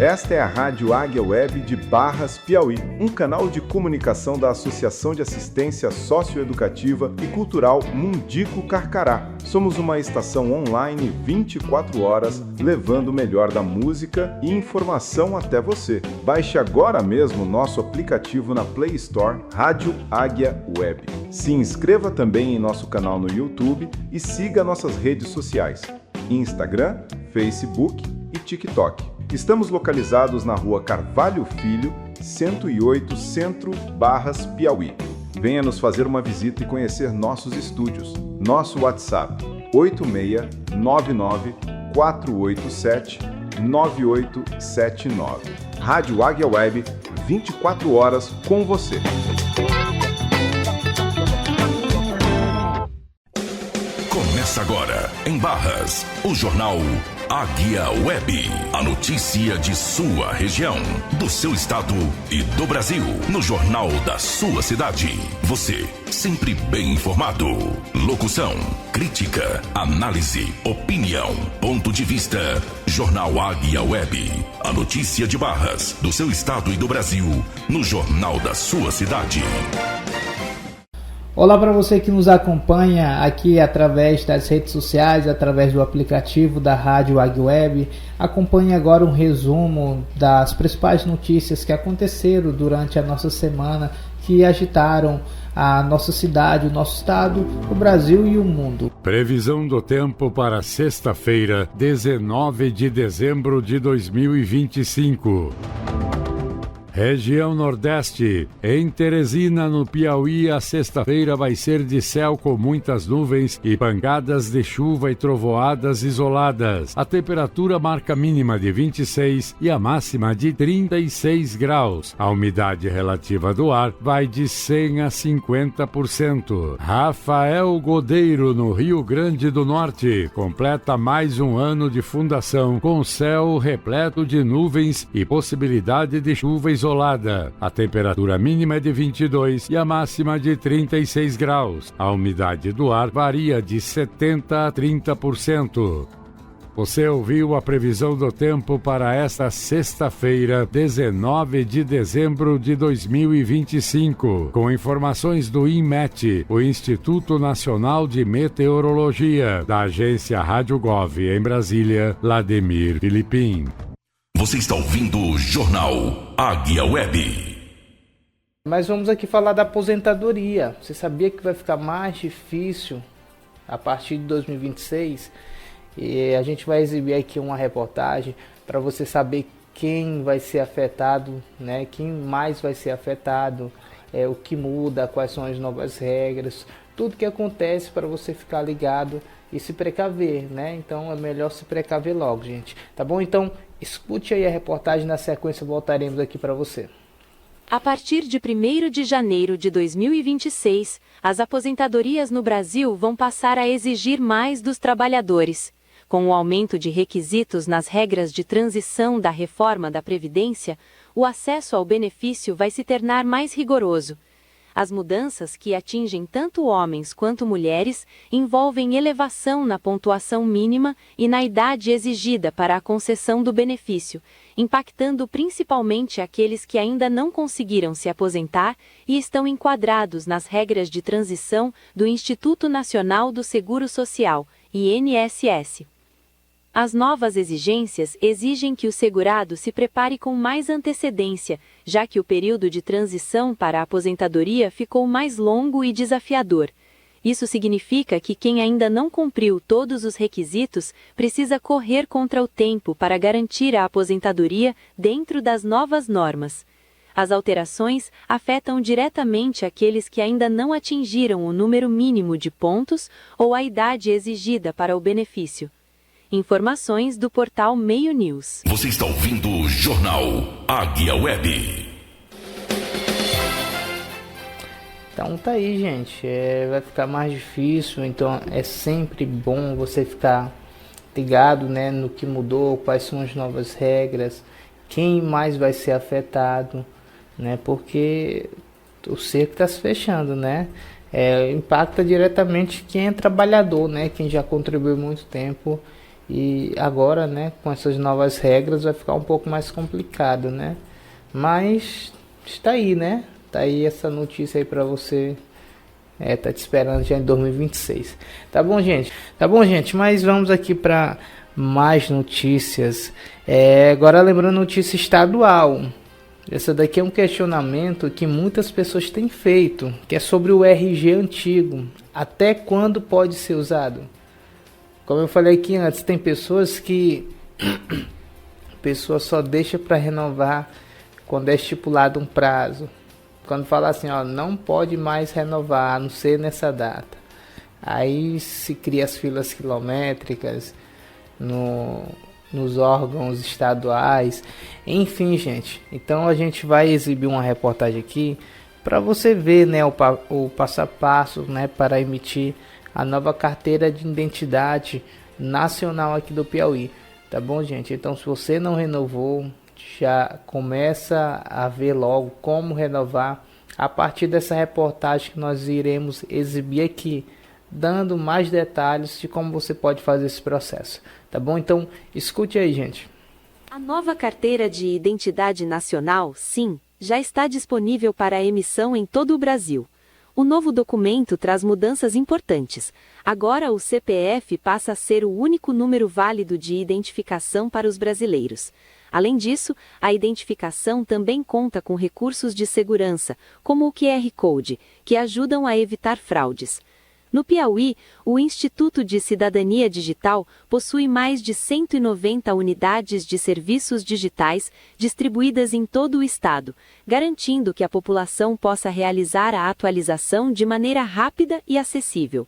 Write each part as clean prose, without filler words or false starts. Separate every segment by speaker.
Speaker 1: Esta é a Rádio Águia Web de Barras, Piauí, um canal de comunicação da Associação de Assistência Socioeducativa e Cultural Mundico Carcará. Somos uma estação online 24 horas, levando o melhor da música e informação até você. Baixe agora mesmo nosso aplicativo na Play Store, Rádio Águia Web. Se inscreva também em nosso canal no YouTube e siga nossas redes sociais, Instagram, Facebook e TikTok. Estamos localizados na Rua Carvalho Filho, 108 Centro, Barras, Piauí. Venha nos fazer uma visita e conhecer nossos estúdios. Nosso WhatsApp 8699-487-9879. Rádio Águia Web, 24 horas com você.
Speaker 2: Começa agora, em Barras, o jornal Águia Web. A notícia de sua região, do seu estado e do Brasil. No jornal da sua cidade. Você, sempre bem informado. Locução, crítica, análise, opinião, ponto de vista. Jornal Águia Web. A notícia de Barras, do seu estado e do Brasil. No jornal da sua cidade.
Speaker 3: Olá para você que nos acompanha aqui através das redes sociais, através do aplicativo da Rádio Águia Web. Acompanhe agora um resumo das principais notícias que aconteceram durante a nossa semana, que agitaram a nossa cidade, o nosso estado, o Brasil e o mundo.
Speaker 4: Previsão do tempo para sexta-feira, 19 de dezembro de 2025. Região Nordeste. Em Teresina, no Piauí, a sexta-feira vai ser de céu com muitas nuvens e pancadas de chuva e trovoadas isoladas. A temperatura marca mínima de 26 e a máxima de 36 graus. A umidade relativa do ar vai de 100 a 50%. Rafael Godeiro, no Rio Grande do Norte, completa mais um ano de fundação com céu repleto de nuvens e possibilidade de chuva isolada. A temperatura mínima é de 22 e a máxima de 36 graus. A umidade do ar varia de 70 a 30%. Você ouviu a previsão do tempo para esta sexta-feira, 19 de dezembro de 2025, com informações do INMET, o Instituto Nacional de Meteorologia, da agência Rádio Gov em Brasília, Lademir Filipim.
Speaker 2: Você está ouvindo o Jornal Águia Web.
Speaker 3: Mas vamos aqui falar da aposentadoria. Você sabia que vai ficar mais difícil a partir de 2026? E a gente vai exibir aqui uma reportagem para você saber quem vai ser afetado, né? Quem mais vai ser afetado, o que muda, quais são as novas regras, tudo que acontece para você ficar ligado e se precaver, né? Então é melhor se precaver logo, gente. Tá bom? Então escute aí a reportagem, na sequência voltaremos aqui para você.
Speaker 5: A partir de 1º de janeiro de 2026, as aposentadorias no Brasil vão passar a exigir mais dos trabalhadores. Com o aumento de requisitos nas regras de transição da reforma da Previdência, o acesso ao benefício vai se tornar mais rigoroso. As mudanças, que atingem tanto homens quanto mulheres, envolvem elevação na pontuação mínima e na idade exigida para a concessão do benefício, impactando principalmente aqueles que ainda não conseguiram se aposentar e estão enquadrados nas regras de transição do Instituto Nacional do Seguro Social, INSS. As novas exigências exigem que o segurado se prepare com mais antecedência, já que o período de transição para a aposentadoria ficou mais longo e desafiador. Isso significa que quem ainda não cumpriu todos os requisitos precisa correr contra o tempo para garantir a aposentadoria dentro das novas normas. As alterações afetam diretamente aqueles que ainda não atingiram o número mínimo de pontos ou a idade exigida para o benefício. Informações do portal Meio News.
Speaker 2: Você está ouvindo o Jornal Águia Web.
Speaker 3: Então tá aí, gente. Vai ficar mais difícil, então é sempre bom você ficar ligado, né, no que mudou, quais são as novas regras, quem mais vai ser afetado, né, porque o cerco está se fechando, né? Impacta diretamente quem é trabalhador, né, quem já contribuiu muito tempo E agora, né, com essas novas regras vai ficar um pouco mais complicado, né? Mas está aí, né? Tá aí essa notícia aí para você. Tá te esperando já em 2026. Tá bom, gente? Tá bom, gente, mas vamos aqui para mais notícias. Agora lembrando notícia estadual. Essa daqui é um questionamento que muitas pessoas têm feito, que é sobre o RG antigo. Até quando pode ser usado? Como eu falei aqui antes, tem pessoas que a pessoa só deixa para renovar quando é estipulado um prazo. Quando fala assim, ó, não pode mais renovar, a não ser nessa data. Aí se cria as filas quilométricas nos órgãos estaduais. Enfim, gente. Então a gente vai exibir uma reportagem aqui para você ver, né, o passo a passo, né, para emitir a nova carteira de identidade nacional aqui do Piauí. Tá bom, gente? Então, se você não renovou, já começa a ver logo como renovar a partir dessa reportagem que nós iremos exibir aqui, dando mais detalhes de como você pode fazer esse processo. Tá bom? Então, escute aí, gente.
Speaker 5: A nova carteira de identidade nacional, SIM, já está disponível para emissão em todo o Brasil. O novo documento traz mudanças importantes. Agora o CPF passa a ser o único número válido de identificação para os brasileiros. Além disso, a identificação também conta com recursos de segurança, como o QR Code, que ajudam a evitar fraudes. No Piauí, o Instituto de Cidadania Digital possui mais de 190 unidades de serviços digitais distribuídas em todo o estado, garantindo que a população possa realizar a atualização de maneira rápida e acessível.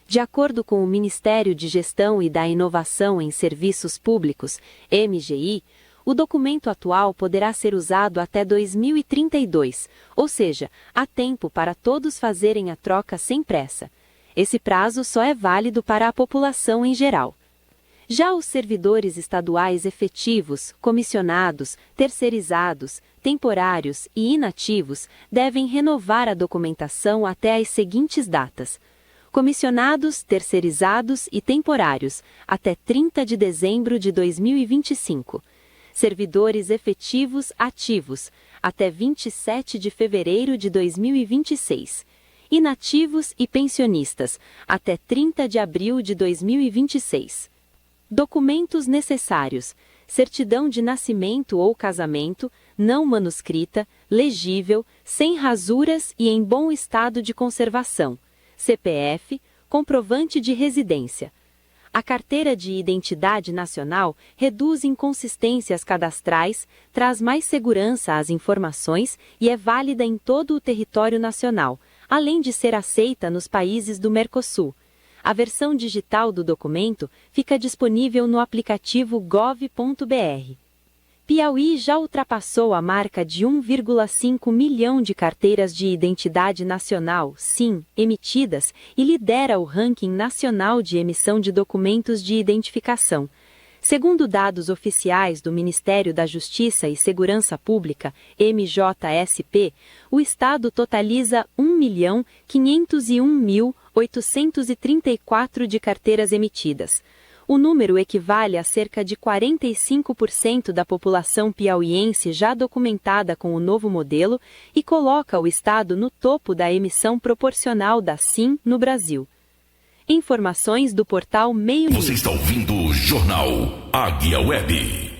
Speaker 5: De acordo com o Ministério de Gestão e da Inovação em Serviços Públicos, MGI, o documento atual poderá ser usado até 2032, ou seja, há tempo para todos fazerem a troca sem pressa. Esse prazo só é válido para a população em geral. Já os servidores estaduais efetivos, comissionados, terceirizados, temporários e inativos devem renovar a documentação até as seguintes datas: comissionados, terceirizados e temporários, até 30 de dezembro de 2025. Servidores efetivos ativos, até 27 de fevereiro de 2026. Inativos e pensionistas, até 30 de abril de 2026. Documentos necessários: certidão de nascimento ou casamento, não manuscrita, legível, sem rasuras e em bom estado de conservação. CPF, comprovante de residência. A Carteira de Identidade Nacional reduz inconsistências cadastrais, traz mais segurança às informações e é válida em todo o território nacional, além de ser aceita nos países do Mercosul. A versão digital do documento fica disponível no aplicativo gov.br. Piauí já ultrapassou a marca de 1,5 milhão de carteiras de identidade nacional, SIM, emitidas e lidera o ranking nacional de emissão de documentos de identificação. Segundo dados oficiais do Ministério da Justiça e Segurança Pública, MJSP, o estado totaliza 1.501.834 de carteiras emitidas. O número equivale a cerca de 45% da população piauiense já documentada com o novo modelo e coloca o estado no topo da emissão proporcional da SIM no Brasil. Informações do portal Meio News.
Speaker 2: Você está ouvindo o Jornal Águia Web.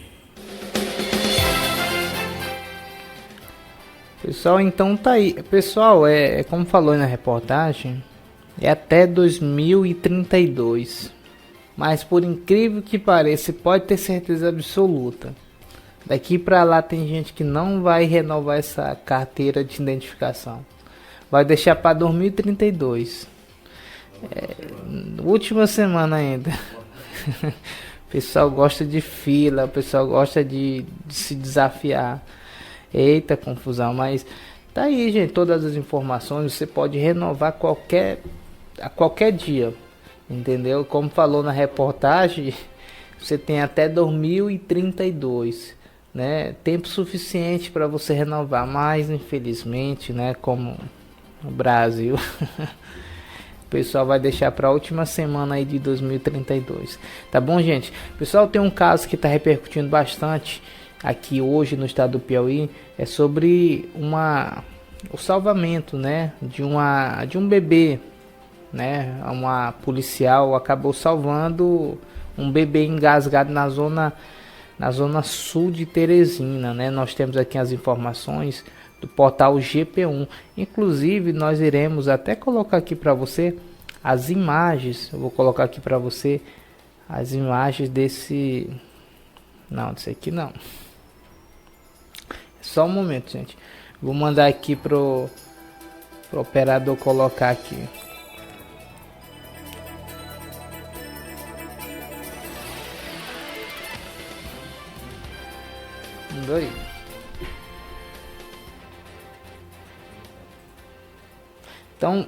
Speaker 3: Pessoal, então tá aí. Pessoal, como falou na reportagem, é até 2032. Mas por incrível que pareça, pode ter certeza absoluta, daqui para lá tem gente que não vai renovar essa carteira de identificação. Vai deixar para 2032. Última semana ainda. O pessoal gosta de fila, o pessoal gosta de se desafiar. Eita confusão, mas tá aí, gente, todas as informações. Você pode renovar a qualquer dia. Entendeu? Como falou na reportagem, você tem até 2032, né? Tempo suficiente para você renovar, mas infelizmente, né, como no Brasil, pessoal vai deixar para a última semana aí de 2032. Tá bom, gente? Pessoal, tem um caso que está repercutindo bastante aqui hoje no estado do Piauí, é sobre o salvamento, né, de um bebê, né? Uma policial acabou salvando um bebê engasgado na zona sul de Teresina, né? Nós temos aqui as informações do portal GP1. Inclusive, nós iremos até colocar aqui para você as imagens. Eu vou colocar aqui para você as imagens desse aqui não. Só um momento, gente. Vou mandar aqui pro operador colocar aqui. Dois. Então,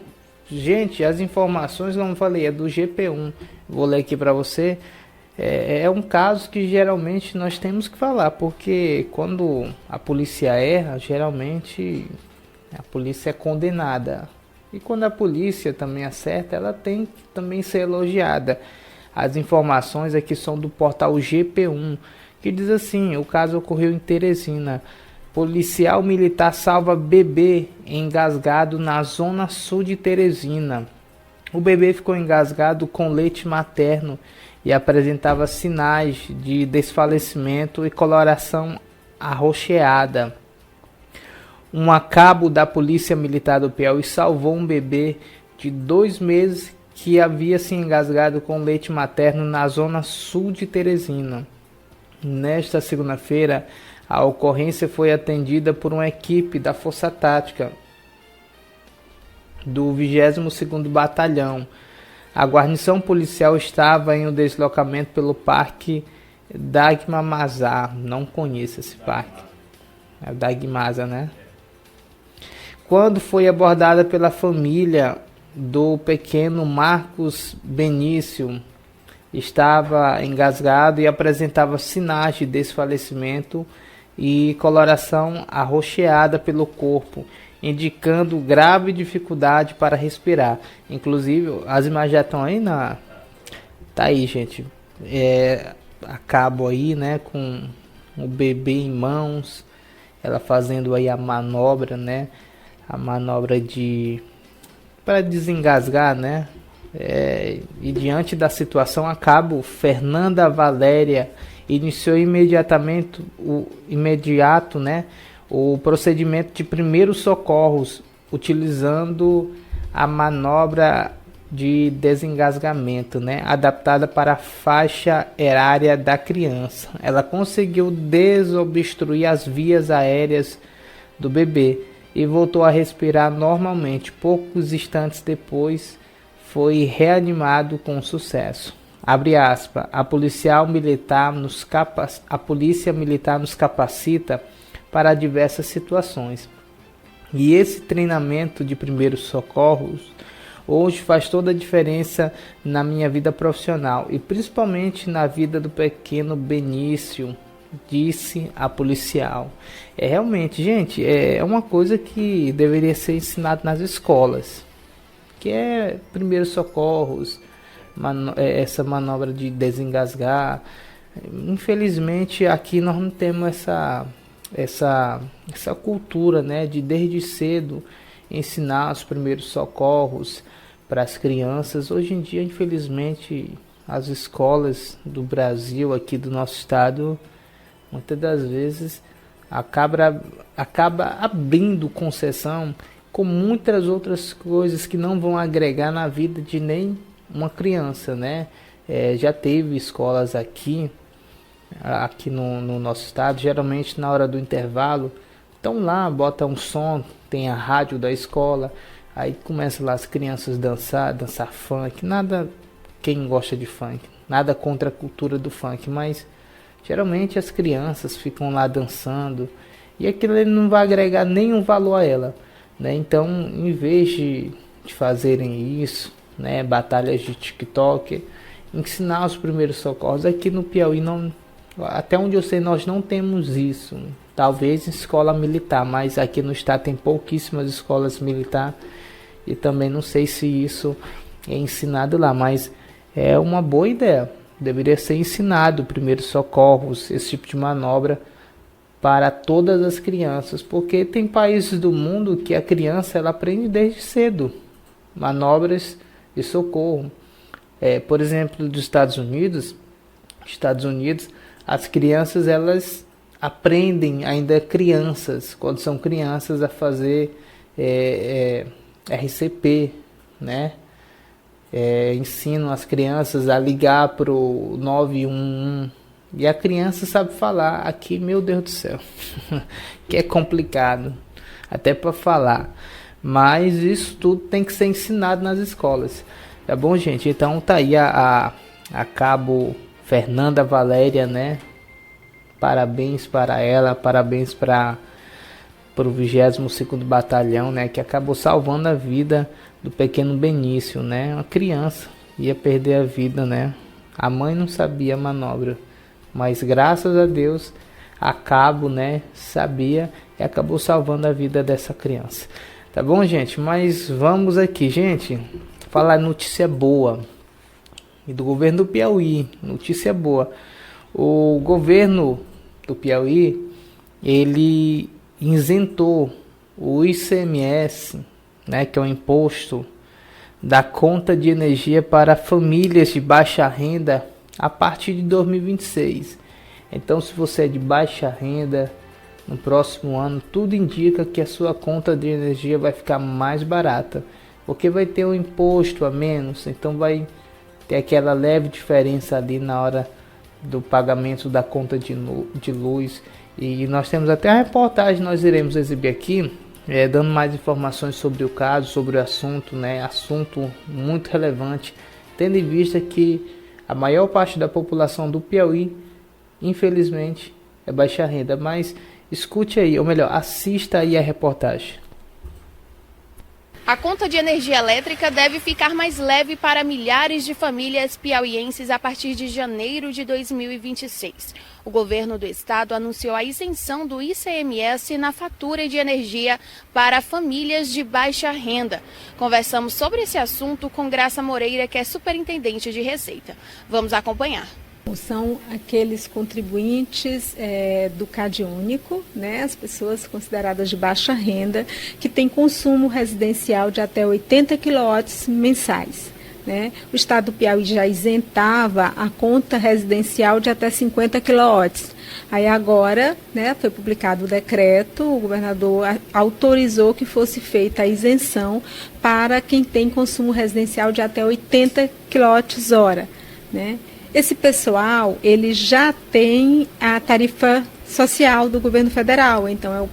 Speaker 3: gente, as informações, como eu falei, é do GP1. Vou ler aqui para você. É um caso que geralmente nós temos que falar, porque quando a polícia erra, geralmente a polícia é condenada. E quando a polícia também acerta, ela tem que também ser elogiada. As informações aqui são do portal GP1, que diz assim: o caso ocorreu em Teresina. Policial militar salva bebê engasgado na zona sul de Teresina. O bebê ficou engasgado com leite materno e apresentava sinais de desfalecimento e coloração arroxeada. Um cabo da Polícia Militar do Piauí salvou um bebê de 2 meses que havia se engasgado com leite materno na zona sul de Teresina. Nesta segunda-feira, a ocorrência foi atendida por uma equipe da Força Tática do 22º Batalhão. A guarnição policial estava em um deslocamento pelo Parque Dagmamazar. Não conheço esse parque. É o Dagmasa, né? Quando foi abordada pela família do pequeno Marcos Benício, estava engasgado e apresentava sinais de desfalecimento e coloração arroxeada pelo corpo, indicando grave dificuldade para respirar. Inclusive, as imagens já estão aí tá aí, gente. A cabo aí, né, com o bebê em mãos, ela fazendo aí a manobra, né, a manobra para desengasgar, né. E diante da situação, a cabo Fernanda Valéria iniciou imediato, né, o procedimento de primeiros socorros, utilizando a manobra de desengasgamento, né, adaptada para a faixa erária da criança. Ela conseguiu desobstruir as vias aéreas do bebê e voltou a respirar normalmente. Poucos instantes depois, foi reanimado com sucesso. Abre aspas, a polícia militar nos capacita para diversas situações. E esse treinamento de primeiros socorros hoje faz toda a diferença na minha vida profissional e principalmente na vida do pequeno Benício, disse a policial. Realmente, gente, é uma coisa que deveria ser ensinada nas escolas, que é primeiros socorros, essa manobra de desengasgar. Infelizmente aqui nós não temos essa cultura, né, de desde cedo ensinar os primeiros socorros para as crianças. Hoje em dia, infelizmente, as escolas do Brasil, aqui do nosso estado, muitas das vezes acaba abrindo concessão com muitas outras coisas que não vão agregar na vida de nem uma criança, né? Já teve escolas aqui no nosso estado, geralmente na hora do intervalo, estão lá, bota um som, tem a rádio da escola, aí começa lá as crianças dançar funk, nada, quem gosta de funk, nada contra a cultura do funk, mas geralmente as crianças ficam lá dançando, e aquilo não vai agregar nenhum valor a ela, né? Então, em vez de fazerem isso, né, batalhas de TikTok, ensinar os primeiros socorros, aqui no Piauí não, até onde eu sei, nós não temos isso. Talvez em escola militar, mas aqui no estado tem pouquíssimas escolas militares e também não sei se isso é ensinado lá, mas é uma boa ideia. Deveria ser ensinado primeiros socorros, esse tipo de manobra para todas as crianças, porque tem países do mundo que a criança ela aprende desde cedo manobras de socorro. Por exemplo, dos Estados Unidos, as crianças elas aprendem ainda crianças, quando são crianças, a fazer RCP, né? Ensinam as crianças a ligar para o 911 e a criança sabe falar. Aqui, meu Deus do céu, que é complicado até para falar, mas isso tudo tem que ser ensinado nas escolas, tá bom, gente? Então tá aí a Cabo Fernanda Valéria, né? Parabéns para ela, parabéns para o 22º Batalhão, né? Que acabou salvando a vida do pequeno Benício, né? Uma criança ia perder a vida, né? A mãe não sabia a manobra, mas graças a Deus a Cabo, né? Sabia e acabou salvando a vida dessa criança. Tá bom, gente? Mas vamos aqui, gente, falar notícia boa e do governo do Piauí. Notícia boa. O governo do Piauí, ele isentou o ICMS, né, que é o imposto da conta de energia para famílias de baixa renda a partir de 2026. Então, se você é de baixa renda, no próximo ano, tudo indica que a sua conta de energia vai ficar mais barata, porque vai ter um imposto a menos, então vai ter aquela leve diferença ali na hora do pagamento da conta de luz. E nós temos até a reportagem, nós iremos exibir aqui, dando mais informações sobre o caso, sobre o assunto, né? Assunto muito relevante, tendo em vista que a maior parte da população do Piauí, infelizmente, é baixa renda. Mas escute aí, ou melhor, assista aí a reportagem.
Speaker 6: A conta de energia elétrica deve ficar mais leve para milhares de famílias piauienses a partir de janeiro de 2026. O governo do estado anunciou a isenção do ICMS na fatura de energia para famílias de baixa renda. Conversamos sobre esse assunto com Graça Moreira, que é superintendente de Receita. Vamos acompanhar.
Speaker 7: São aqueles contribuintes do CadÚnico, né, as pessoas consideradas de baixa renda, que têm consumo residencial de até 80 kW mensais. Né? O estado do Piauí já isentava a conta residencial de até 50 kW. Aí agora, né, foi publicado o decreto, o governador autorizou que fosse feita a isenção para quem tem consumo residencial de até 80 kWh. Né? Esse pessoal, ele já tem a tarifa social do governo federal, então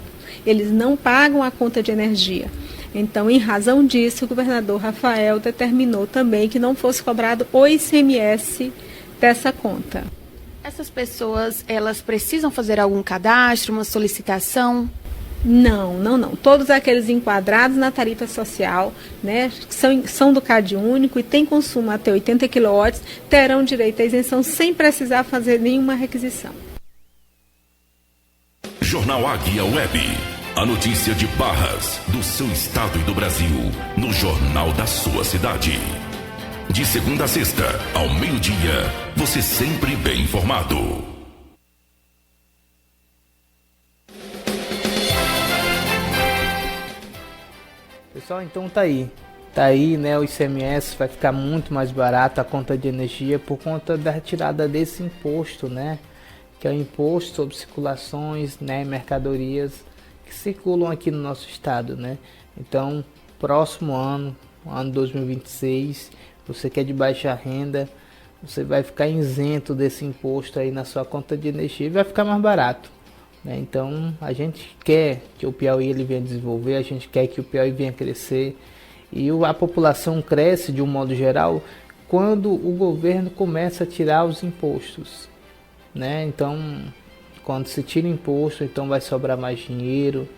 Speaker 7: eles não pagam a conta de energia. Então, em razão disso, o governador Rafael determinou também que não fosse cobrado o ICMS dessa conta.
Speaker 6: Essas pessoas, elas precisam fazer algum cadastro, uma solicitação?
Speaker 7: Não. Todos aqueles enquadrados na tarifa social, né, são do CadÚnico e têm consumo até 80 kW, terão direito à isenção sem precisar fazer nenhuma requisição.
Speaker 2: Jornal Águia Web. A notícia de Barras, do seu estado e do Brasil, no jornal da sua cidade. De segunda a sexta, ao meio-dia, você sempre bem informado.
Speaker 3: Pessoal, então tá aí, né, o ICMS vai ficar muito mais barato, a conta de energia, por conta da retirada desse imposto, né, que é o imposto sobre circulações, né, mercadorias que circulam aqui no nosso estado, né. Então, próximo ano 2026, você que é de baixa renda, você vai ficar isento desse imposto aí na sua conta de energia e vai ficar mais barato. Então a gente quer que o Piauí ele venha desenvolver, a gente quer que o Piauí venha crescer e a população cresce de um modo geral quando o governo começa a tirar os impostos, né? Então quando se tira imposto, então vai sobrar mais dinheiro,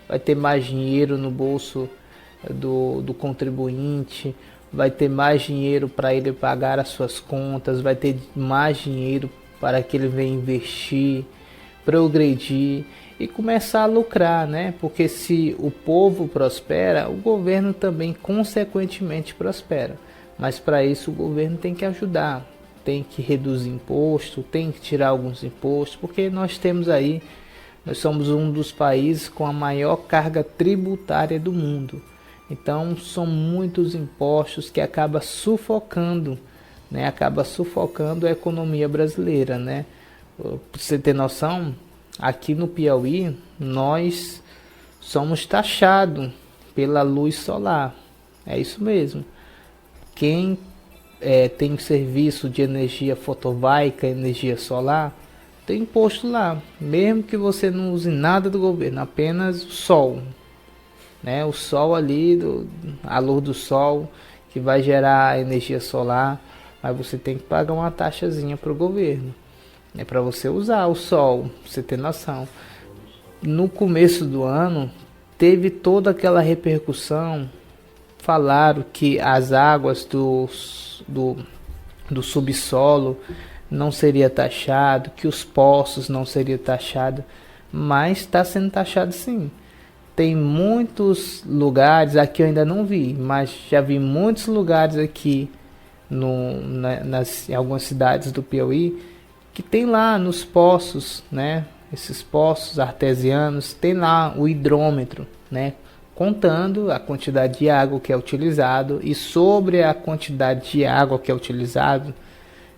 Speaker 3: vai ter mais dinheiro no bolso do contribuinte, vai ter mais dinheiro para ele pagar as suas contas, vai ter mais dinheiro para que ele venha investir, progredir e começar a lucrar, né? Porque se o povo prospera, o governo também consequentemente prospera. Mas para isso o governo tem que ajudar, tem que reduzir imposto, tem que tirar alguns impostos, porque nós somos um dos países com a maior carga tributária do mundo. Então são muitos impostos que acaba sufocando, né? Acaba sufocando a economia brasileira, né? Pra você ter noção, aqui no Piauí nós somos taxados pela luz solar. É isso mesmo. Quem tem serviço de energia fotovoltaica, energia solar, tem imposto lá, mesmo que você não use nada do governo, apenas o sol, né? O sol ali, a luz do sol que vai gerar energia solar, mas você tem que pagar uma taxazinha para o governo, né? Para você usar o sol, pra você ter noção. No começo do ano teve toda aquela repercussão, falaram que as águas do subsolo não seria taxado, que os poços não seriam taxados, mas está sendo taxado sim. Tem muitos lugares, aqui eu ainda não vi, mas já vi muitos lugares aqui em algumas cidades do Piauí, que tem lá nos poços, né? Esses poços artesianos, tem lá o hidrômetro, né? Contando a quantidade de água que é utilizado, e sobre a quantidade de água que é utilizado,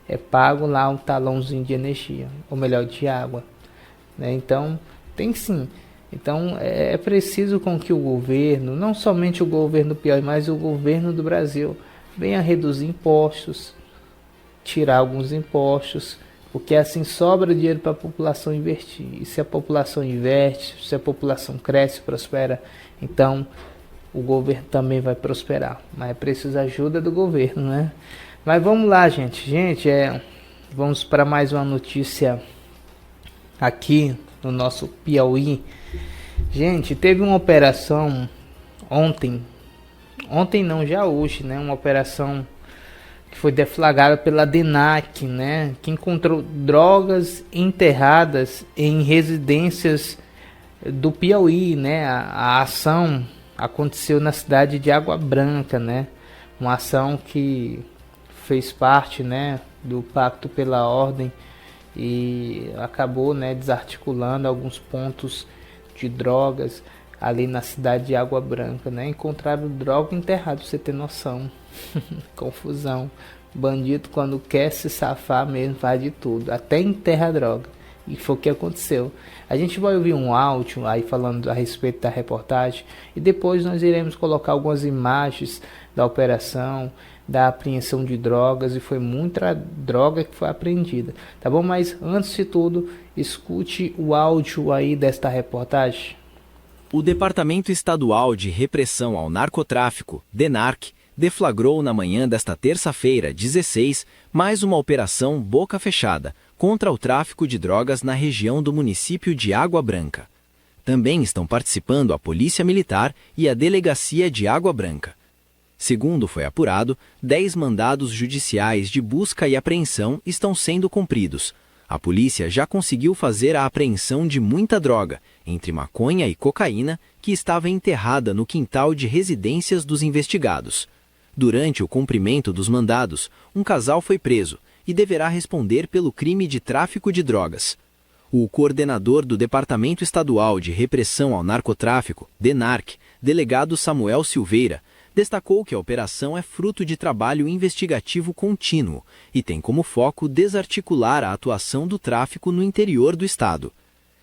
Speaker 3: é pago lá um talãozinho de energia, ou melhor, de água, né? Então, tem sim. Então, é preciso com que o governo, não somente o governo do Piauí, mas o governo do Brasil, venha reduzir impostos, tirar alguns impostos, porque assim sobra dinheiro para a população investir. E se a população investe, se a população cresce, prospera, então o governo também vai prosperar. Mas é preciso a ajuda do governo, né? Mas vamos lá, gente. Vamos para mais uma notícia aqui no nosso Piauí. Gente, teve uma operação ontem não, já hoje, né? Uma operação que foi deflagrada pela DENARC, né? Que encontrou drogas enterradas em residências do Piauí, né? A ação aconteceu na cidade de Água Branca, né? Uma ação que fez parte, né, do Pacto pela Ordem e acabou, né, desarticulando alguns pontos de drogas ali na cidade de Água Branca, né? Encontraram droga enterrada, pra você ter noção. Confusão. Bandido, quando quer se safar mesmo, faz de tudo, até enterra a droga. E foi o que aconteceu. A gente vai ouvir um áudio aí falando a respeito da reportagem, e depois nós iremos colocar algumas imagens da operação, da apreensão de drogas, e foi muita droga que foi apreendida, tá bom? Mas antes de tudo, escute o áudio aí desta reportagem.
Speaker 8: O Departamento Estadual de Repressão ao Narcotráfico, DENARC, deflagrou na manhã desta terça-feira, 16, mais uma operação boca fechada contra o tráfico de drogas na região do município de Água Branca. Também estão participando a Polícia Militar e a Delegacia de Água Branca. Segundo foi apurado, 10 mandados judiciais de busca e apreensão estão sendo cumpridos. A polícia já conseguiu fazer a apreensão de muita droga, entre maconha e cocaína, que estava enterrada no quintal de residências dos investigados. Durante o cumprimento dos mandados, um casal foi preso e deverá responder pelo crime de tráfico de drogas. O coordenador do Departamento Estadual de Repressão ao Narcotráfico, DENARC, delegado Samuel Silveira, destacou que a operação é fruto de trabalho investigativo contínuo e tem como foco desarticular a atuação do tráfico no interior do estado.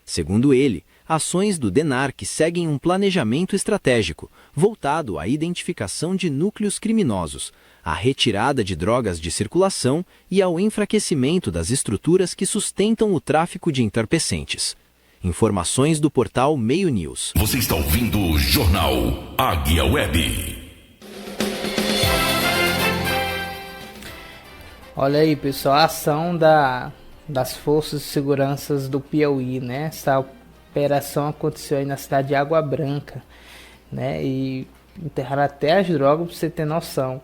Speaker 8: Segundo ele, ações do DENARC seguem um planejamento estratégico voltado à identificação de núcleos criminosos, à retirada de drogas de circulação e ao enfraquecimento das estruturas que sustentam o tráfico de entorpecentes. Informações do portal Meio News.
Speaker 2: Você está ouvindo o Jornal Águia Web.
Speaker 3: Olha aí, pessoal, a ação das forças de segurança do Piauí, né? Essa operação aconteceu aí na cidade de Água Branca, né? E enterraram até as drogas, para você ter noção.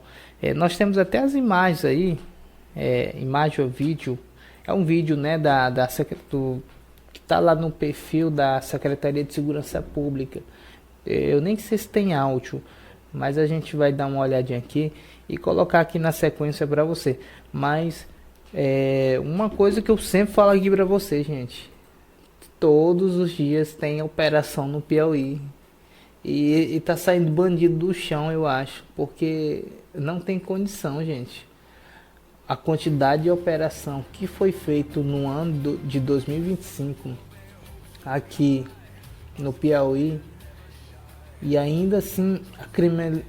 Speaker 3: Nós temos até as imagens aí, imagem ou vídeo. É um vídeo, né, que está lá no perfil da Secretaria de Segurança Pública. Eu nem sei se tem áudio, mas a gente vai dar uma olhadinha aqui e colocar aqui na sequência para você. Mas uma coisa que eu sempre falo aqui para você, gente, todos os dias tem operação no Piauí e tá saindo bandido do chão, eu acho, porque não tem condição, gente. A quantidade de operação que foi feito no ano de 2025 aqui no Piauí, e ainda assim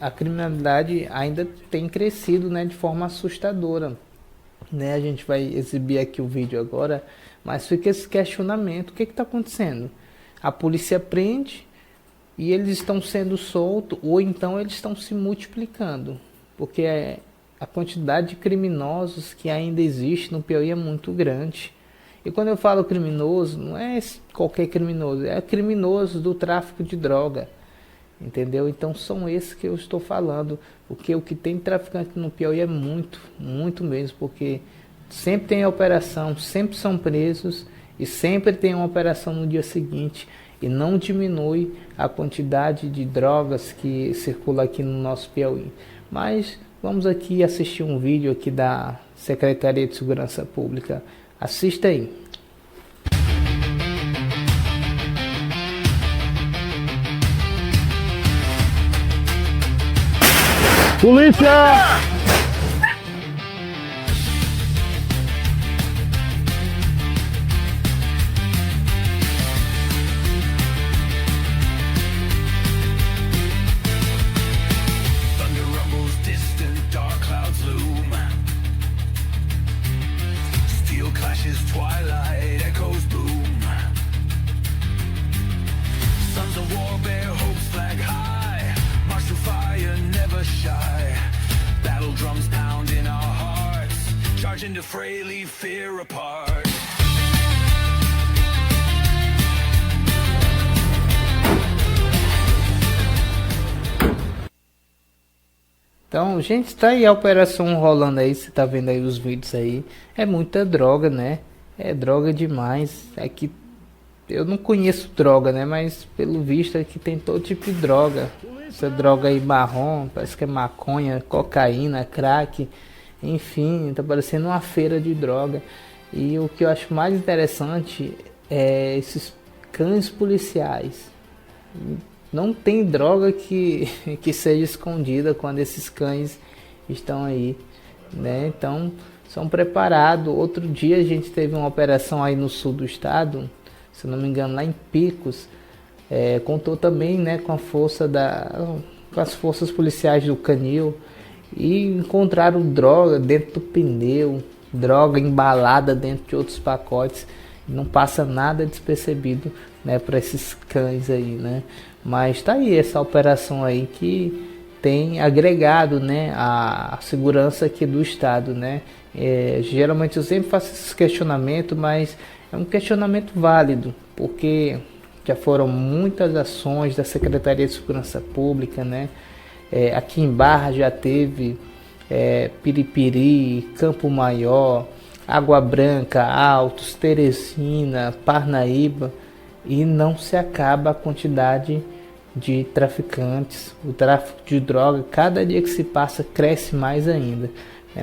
Speaker 3: a criminalidade ainda tem crescido, né, de forma assustadora, né? A gente vai exibir aqui o vídeo agora, mas fica esse questionamento: o que está acontecendo? A polícia prende e eles estão sendo soltos, ou então eles estão se multiplicando, porque a quantidade de criminosos que ainda existe no Piauí é muito grande. E quando eu falo criminoso, não é qualquer criminoso, é criminoso do tráfico de droga, entendeu? Então são esses que eu estou falando, porque o que tem traficante no Piauí é muito, muito mesmo, porque sempre tem operação, sempre são presos e sempre tem uma operação no dia seguinte, e não diminui a quantidade de drogas que circula aqui no nosso Piauí. Mas vamos aqui assistir um vídeo aqui da Secretaria de Segurança Pública. Assista aí.
Speaker 9: Polícia!
Speaker 10: To frailly fear apart.
Speaker 3: Então, gente, tá aí a operação rolando aí, você tá vendo aí os vídeos aí. É muita droga, né? É droga demais. É que eu não conheço droga, né? Mas pelo visto aqui tem todo tipo de droga. Essa droga aí marrom, parece que é maconha, cocaína, crack. Enfim, tá parecendo uma feira de droga. E o que eu acho mais interessante é esses cães policiais. Não tem droga que seja escondida quando esses cães estão aí, né? Então, são preparados. Outro dia a gente teve uma operação aí no sul do estado, se não me engano, lá em Picos. Contou também, né, com as forças policiais do Canil. E encontraram droga dentro do pneu, droga embalada dentro de outros pacotes. Não passa nada despercebido, né, para esses cães aí, né? Mas tá aí essa operação aí que tem agregado, né, a segurança aqui do estado, né? Geralmente eu sempre faço esse questionamento, mas é um questionamento válido, porque já foram muitas ações da Secretaria de Segurança Pública, né? Aqui em Barra já teve Piripiri, Campo Maior, Água Branca, Altos, Teresina, Parnaíba, e não se acaba a quantidade de traficantes. O tráfico de droga, cada dia que se passa, cresce mais ainda.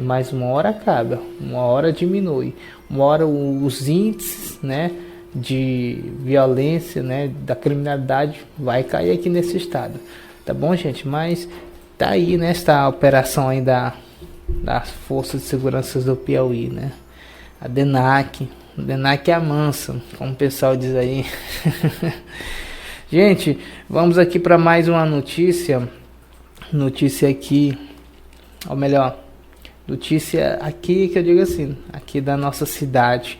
Speaker 3: Mas uma hora acaba, uma hora diminui, uma hora os índices, né, de violência, né, da criminalidade vai cair aqui nesse estado. Tá bom, gente? Mas tá aí nesta operação aí das Forças de Segurança do Piauí, né? A DENAC amansa, como o pessoal diz aí. Gente, vamos aqui para mais uma notícia. Notícia aqui, ou melhor, notícia aqui que eu digo assim, aqui da nossa cidade.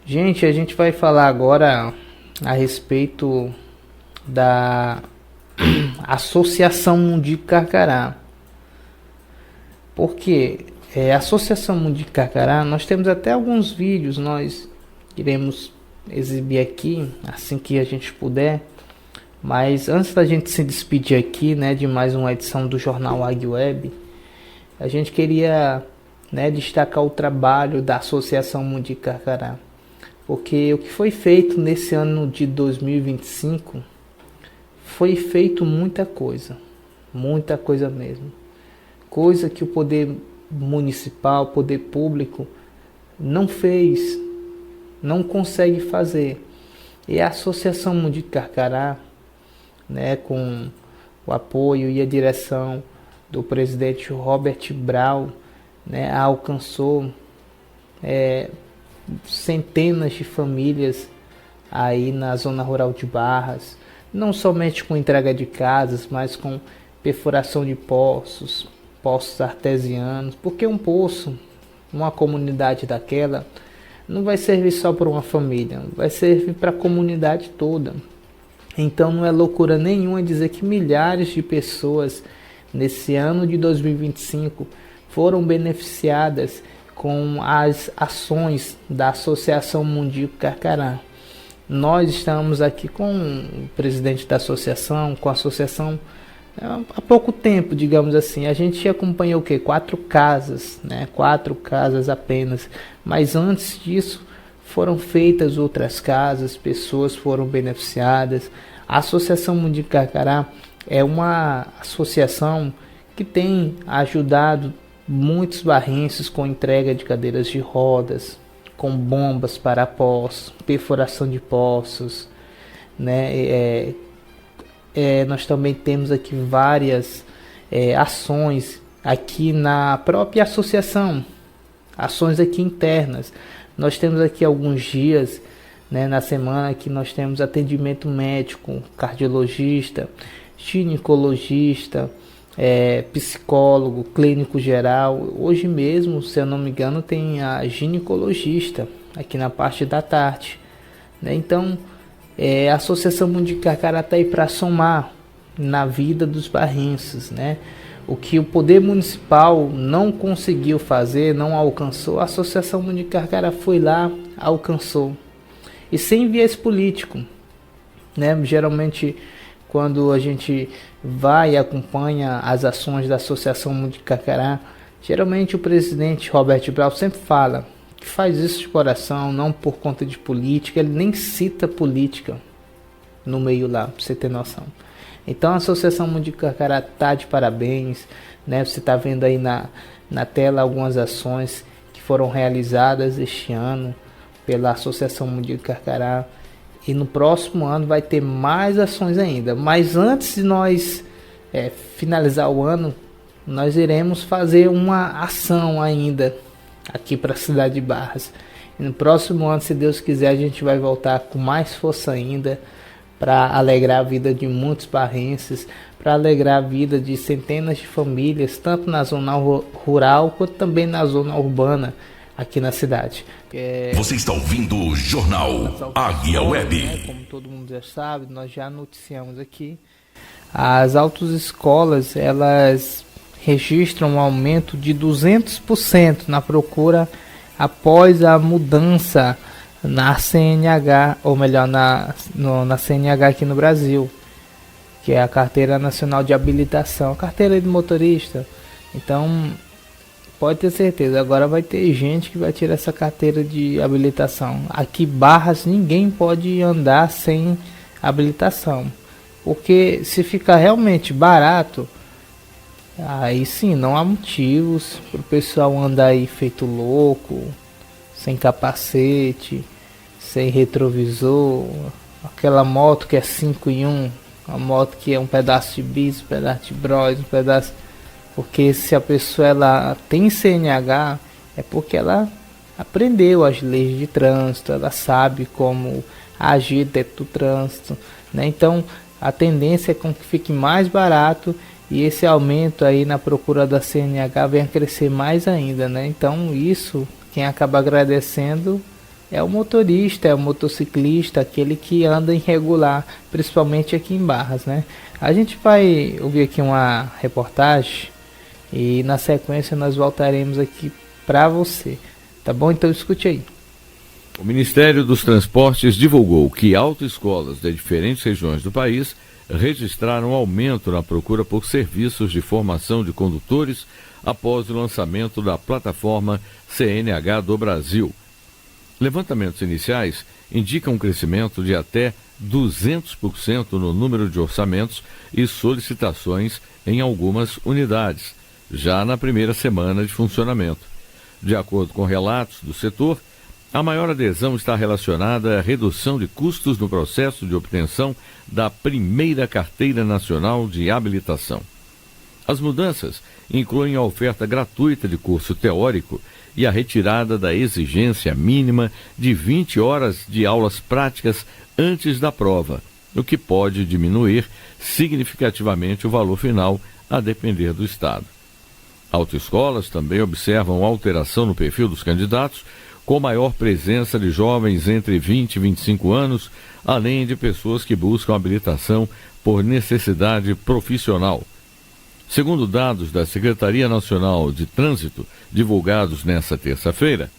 Speaker 3: Gente, a gente vai falar agora a respeito da Associação Mundico Carcará. Porque a Associação Mundico Carcará, nós temos até alguns vídeos, nós iremos exibir aqui assim que a gente puder. Mas antes da gente se despedir aqui, né, de mais uma edição do Jornal Águia Web, a gente queria, né, destacar o trabalho da Associação Mundico Carcará. Porque o que foi feito nesse ano de 2025, foi feito muita coisa. muita coisa mesmo. Coisa que o poder municipal, o poder público não fez, não consegue fazer. E a Associação Mundico Carcará, né, com o apoio e a direção do presidente Robert Brown, né, alcançou centenas de famílias aí na zona rural de Barras, não somente com entrega de casas, mas com perfuração de poços artesianos, porque um poço, uma comunidade daquela, não vai servir só para uma família, vai servir para a comunidade toda. Então não é loucura nenhuma dizer que milhares de pessoas nesse ano de 2025 foram beneficiadas com as ações da Associação Mundico Carcará. Nós estamos aqui com o presidente da associação, com a associação há pouco tempo, digamos assim. A gente acompanhou o quê? 4 casas, né? 4 casas apenas. Mas antes disso foram feitas outras casas, pessoas foram beneficiadas. A Associação Mundico Carcará é uma associação que tem ajudado muitos barrenses com entrega de cadeiras de rodas, com bombas para poços, perfuração de poços, né? Nós também temos aqui várias ações aqui na própria associação, ações aqui internas. Nós temos aqui alguns dias, né, na semana que nós temos atendimento médico, cardiologista, ginecologista, psicólogo, clínico geral. Hoje mesmo, se eu não me engano, tem a ginecologista aqui na parte da tarde, né? Então, a Associação Mundico Carcará está aí para somar na vida dos barrenses, né? O que o poder municipal não conseguiu fazer, não alcançou, a Associação Mundico Carcará foi lá, alcançou. E sem viés político, né? Geralmente, quando a gente vai e acompanha as ações da Associação Mundico Carcará, geralmente o presidente Robert Brown sempre fala que faz isso de coração, não por conta de política. Ele nem cita política no meio lá, pra você ter noção. Então a Associação Mundico Carcará tá de parabéns, né? Você tá vendo aí na tela algumas ações que foram realizadas este ano pela Associação Mundico Carcará. E no próximo ano vai ter mais ações ainda. Mas antes de nós finalizar o ano, nós iremos fazer uma ação ainda aqui para a cidade de Barras. E no próximo ano, se Deus quiser, a gente vai voltar com mais força ainda para alegrar a vida de muitos barrenses, para alegrar a vida de centenas de famílias, tanto na zona rural quanto também na zona urbana aqui na cidade.
Speaker 2: Você está ouvindo o Jornal Águia Web.
Speaker 3: Né? Como todo mundo já sabe, nós já noticiamos aqui. As autoescolas, elas registram um aumento de 200% na procura após a mudança na CNH, ou melhor, na CNH aqui no Brasil, que é a Carteira Nacional de Habilitação, a carteira de motorista. Então, pode ter certeza, agora vai ter gente que vai tirar essa carteira de habilitação. Aqui Barras ninguém pode andar sem habilitação, porque se ficar realmente barato, aí sim, não há motivos para o pessoal andar aí feito louco, sem capacete, sem retrovisor, aquela moto que é 5 em 1, uma moto que é um pedaço de bis, um pedaço de bros, um pedaço... Porque se a pessoa ela tem CNH, é porque ela aprendeu as leis de trânsito, ela sabe como agir dentro do trânsito, né? Então a tendência é com que fique mais barato e esse aumento aí na procura da CNH venha crescer mais ainda, né? Então isso, quem acaba agradecendo é o motorista, é o motociclista, aquele que anda irregular, principalmente aqui em Barras, né? A gente vai ouvir aqui uma reportagem e na sequência nós voltaremos aqui para você, tá bom? Então escute aí.
Speaker 11: O Ministério dos Transportes divulgou que autoescolas de diferentes regiões do país registraram um aumento na procura por serviços de formação de condutores após o lançamento da plataforma CNH do Brasil. Levantamentos iniciais indicam um crescimento de até 200% no número de orçamentos e solicitações em algumas unidades, já na primeira semana de funcionamento. De acordo com relatos do setor, a maior adesão está relacionada à redução de custos no processo de obtenção da primeira Carteira Nacional de Habilitação. As mudanças incluem a oferta gratuita de curso teórico e a retirada da exigência mínima de 20 horas de aulas práticas antes da prova, o que pode diminuir significativamente o valor final, a depender do estado. Autoescolas também observam alteração no perfil dos candidatos, com maior presença de jovens entre 20 e 25 anos, além de pessoas que buscam habilitação por necessidade profissional. Segundo dados da Secretaria Nacional de Trânsito, divulgados nesta terça-feira,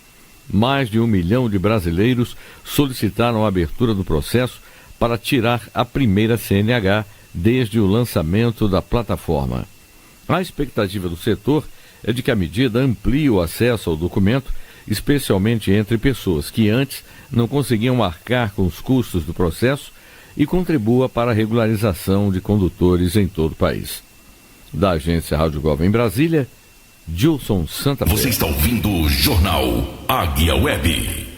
Speaker 11: mais de 1 milhão de brasileiros solicitaram a abertura do processo para tirar a primeira CNH desde o lançamento da plataforma. A expectativa do setor é de que a medida amplie o acesso ao documento, especialmente entre pessoas que antes não conseguiam arcar com os custos do processo, e contribua para a regularização de condutores em todo o país. Da agência Rádio Gov em Brasília, Gilson Santa Fé.
Speaker 2: Você está ouvindo o Jornal Águia Web.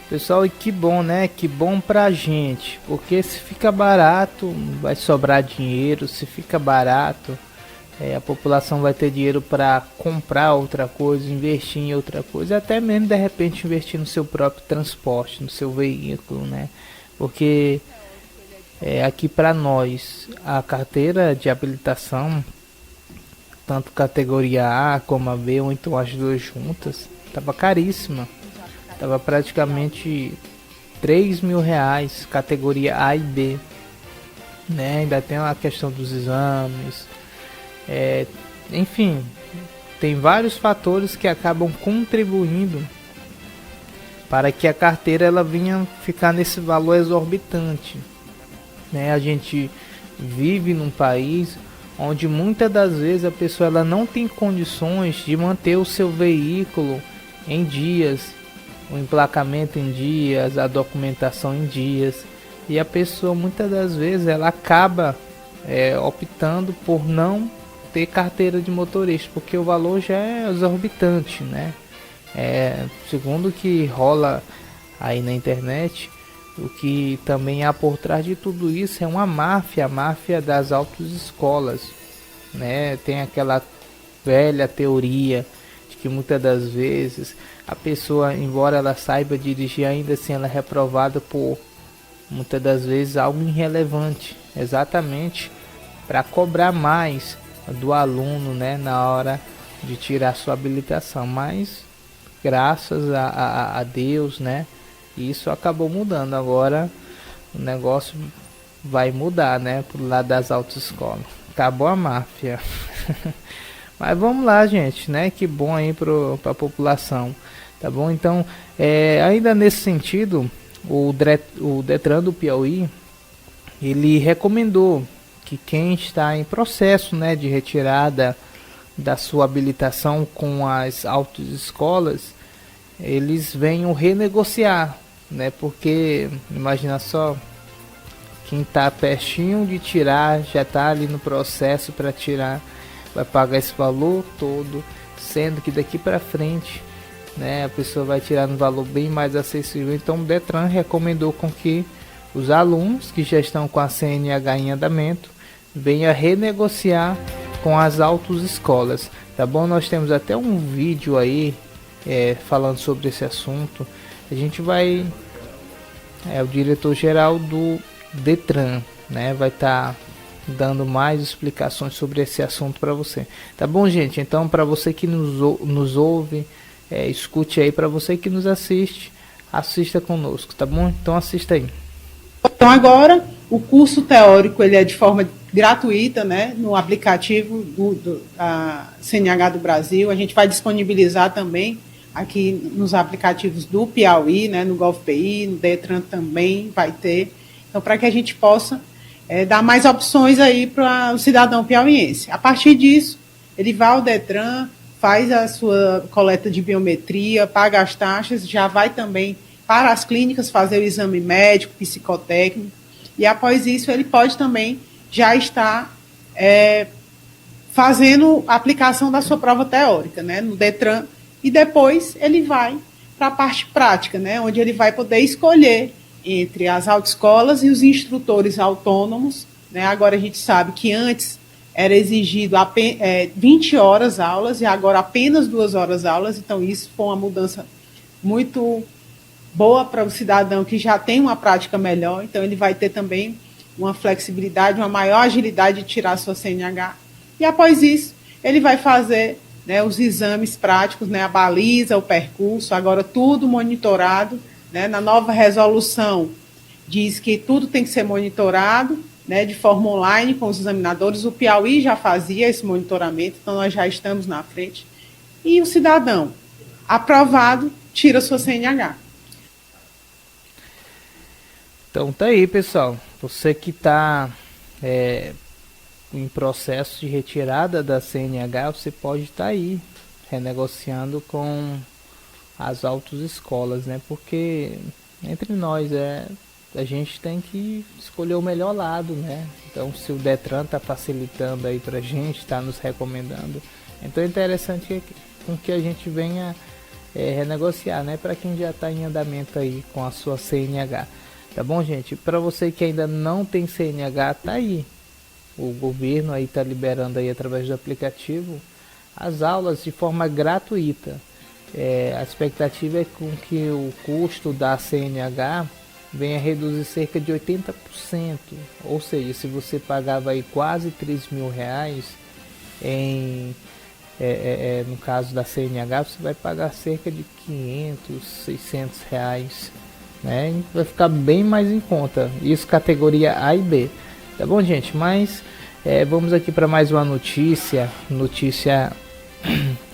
Speaker 3: Pessoal, e que bom, né? Que bom pra gente, porque se fica barato, vai sobrar dinheiro. Se fica barato, a população vai ter dinheiro para comprar outra coisa, investir em outra coisa, até mesmo de repente investir no seu próprio transporte, no seu veículo, né? Porque aqui para nós a carteira de habilitação, tanto categoria A como a B, ou então as duas juntas, estava caríssima, estava praticamente R$3.000, categoria A e B, né? Ainda tem a questão dos exames. Enfim, tem vários fatores que acabam contribuindo para que a carteira ela venha ficar nesse valor exorbitante, né? A gente vive num país onde muitas das vezes a pessoa ela não tem condições de manter o seu veículo em dias, o emplacamento em dias, a documentação em dias, e a pessoa muitas das vezes ela acaba optando por não ter carteira de motorista, porque o valor já é exorbitante, né? Segundo o que rola aí na internet, o que também há por trás de tudo isso é uma máfia, a máfia das autoescolas, né? Tem aquela velha teoria de que muitas das vezes a pessoa, embora ela saiba dirigir, ainda assim ela é reprovada por muitas das vezes algo irrelevante, exatamente para cobrar mais do aluno, né, na hora de tirar sua habilitação. Mas graças a Deus, né, isso acabou mudando. Agora o negócio vai mudar, né, pro lado das autoescolas. Acabou a máfia. Mas vamos lá, gente, né, que bom aí para a população, tá bom? Então, ainda nesse sentido, o Detran do Piauí, ele recomendou que quem está em processo, né, de retirada da sua habilitação com as autoescolas, eles venham renegociar, né? Porque imagina só, quem está pertinho de tirar já está ali no processo para tirar, vai pagar esse valor todo, sendo que daqui para frente, né, a pessoa vai tirar no valor bem mais acessível. Então o Detran recomendou com que os alunos que já estão com a CNH em andamento venha renegociar com as autoescolas, tá bom? Nós temos até um vídeo aí falando sobre esse assunto. A gente vai, o diretor-geral do Detran, né, vai estar dando mais explicações sobre esse assunto para você, tá bom, gente? Então, para você que nos ouve, escute aí, para você que nos assiste, assista conosco, tá bom? Então assista aí.
Speaker 12: Então agora o curso teórico ele é de forma gratuita, né, no aplicativo da CNH do Brasil. A gente vai disponibilizar também aqui nos aplicativos do Piauí, né, no GovPI, no Detran também vai ter. Então, para que a gente possa dar mais opções aí para o cidadão piauiense. A partir disso, ele vai ao Detran, faz a sua coleta de biometria, paga as taxas, já vai também para as clínicas fazer o exame médico, psicotécnico, e após isso ele pode também já estar fazendo a aplicação da sua prova teórica, né, no Detran, e depois ele vai para a parte prática, né, onde ele vai poder escolher entre as autoescolas e os instrutores autônomos, né. Agora a gente sabe que antes era exigido 20 horas aulas e agora apenas 2 horas aulas, então isso foi uma mudança muito boa para o cidadão que já tem uma prática melhor, então ele vai ter também uma flexibilidade, uma maior agilidade de tirar a sua CNH, e após isso ele vai fazer, né, os exames práticos, né, a baliza, o percurso, agora tudo monitorado, né, na nova resolução diz que tudo tem que ser monitorado, né, de forma online com os examinadores. O Piauí já fazia esse monitoramento, então nós já estamos na frente. E o cidadão aprovado tira sua CNH.
Speaker 3: Então tá aí, pessoal. Você que está em processo de retirada da CNH, você pode estar aí renegociando com as autoescolas, né? Porque entre nós a gente tem que escolher o melhor lado, né? Então, se o Detran está facilitando aí para a gente, está nos recomendando, então é interessante com que a gente venha renegociar, né? Para quem já está em andamento aí com a sua CNH, tá bom, gente? Para você que ainda não tem CNH, tá aí. O governo aí está liberando aí através do aplicativo as aulas de forma gratuita. A expectativa é com que o custo da CNH venha a reduzir cerca de 80%, ou seja, se você pagava aí quase R$3.000 no caso da CNH, você vai pagar cerca de R$500, R$600, né? E vai ficar bem mais em conta, isso categoria A e B, tá bom, gente? Mas vamos aqui para mais uma notícia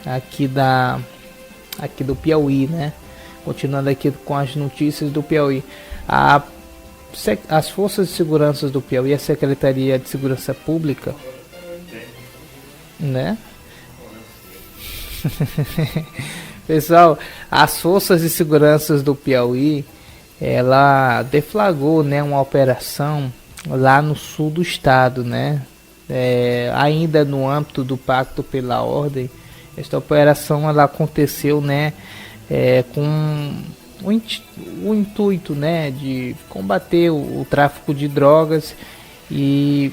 Speaker 3: aqui do Piauí, né? Continuando aqui com as notícias do Piauí. As Forças de Segurança do Piauí, a Secretaria de Segurança Pública, né? Pessoal, as Forças de Segurança do Piauí, ela deflagrou, né, uma operação lá no sul do estado, né? Ainda no âmbito do Pacto pela Ordem. Esta operação ela aconteceu, né, com o intuito, né, de combater o tráfico de drogas e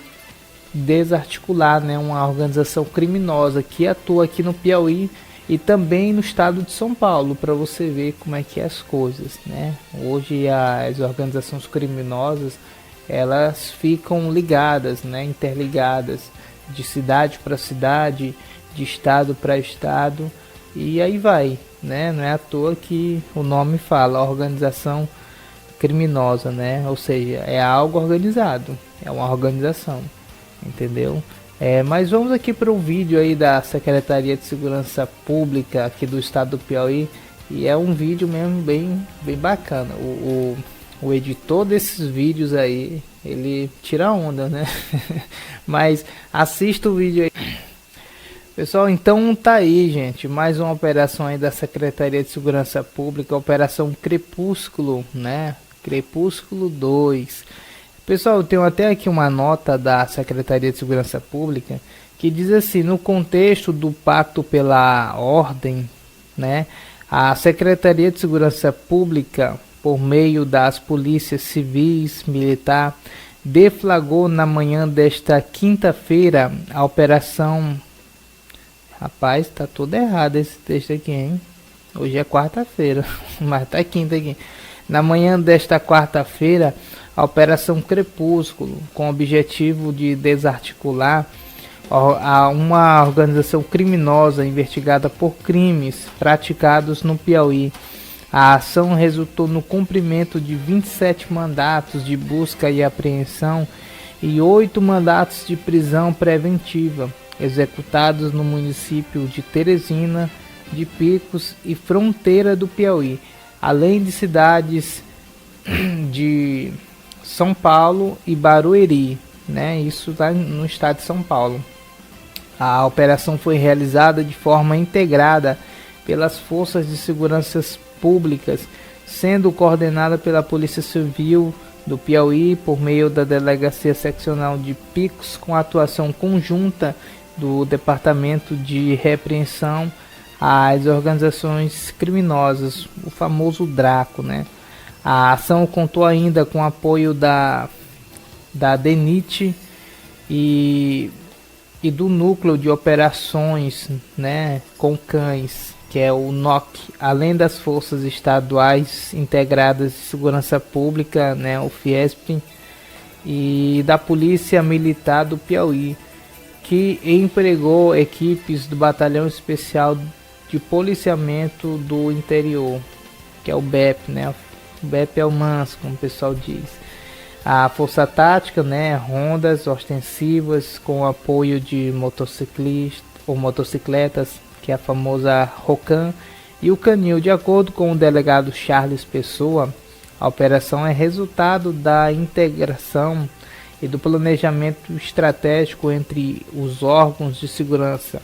Speaker 3: desarticular, né, uma organização criminosa que atua aqui no Piauí e também no estado de São Paulo, para você ver como é que é as coisas, né? Hoje as organizações criminosas elas ficam ligadas, né, interligadas de cidade para cidade, de estado para estado, e aí vai, né? Não é à toa que o nome fala organização criminosa, né? Ou seja, é algo organizado, é uma organização, entendeu? Mas vamos aqui para um vídeo aí da Secretaria de Segurança Pública aqui do estado do Piauí, e é um vídeo mesmo bem bacana. O editor desses vídeos aí, ele tira onda, né? Mas assista o vídeo aí. Pessoal, então tá aí, gente, mais uma operação aí da Secretaria de Segurança Pública, Operação Crepúsculo, né? Crepúsculo 2. Pessoal, eu tenho até aqui uma nota da Secretaria de Segurança Pública que diz assim: no contexto do Pacto pela Ordem, né, a Secretaria de Segurança Pública, por meio das polícias civis, militar, deflagrou na manhã desta quinta-feira a operação... Rapaz, tá tudo errado esse texto aqui, hein? Hoje é quarta-feira, mas tá quinta aqui. Na manhã desta quarta-feira, a Operação Crepúsculo, com o objetivo de desarticular uma organização criminosa investigada por crimes praticados no Piauí. A ação resultou no cumprimento de 27 mandatos de busca e apreensão e 8 mandatos de prisão preventiva, executados no município de Teresina, de Picos e Fronteira do Piauí, além de cidades de São Paulo e Barueri, né? Isso está no estado de São Paulo. A operação foi realizada de forma integrada pelas forças de segurança públicas sendo coordenada pela Polícia Civil do Piauí por meio da Delegacia Seccional de Picos, com atuação conjunta do Departamento de Repreensão às Organizações Criminosas, o famoso DRACO, né? A ação contou ainda com apoio da DENIT e do Núcleo de Operações, né, com Cães, que é o NOC, além das Forças Estaduais Integradas de Segurança Pública, né, o FIESP, e da Polícia Militar do Piauí, que empregou equipes do Batalhão Especial de Policiamento do Interior, que é o BEP, né? O BEP é o manso, como o pessoal diz. A Força Tática, né? Rondas ostensivas com apoio de motociclistas ou motocicletas, que é a famosa ROCAM, e o Canil. De acordo com o delegado Charles Pessoa, a operação é resultado da integração e do planejamento estratégico entre os órgãos de segurança.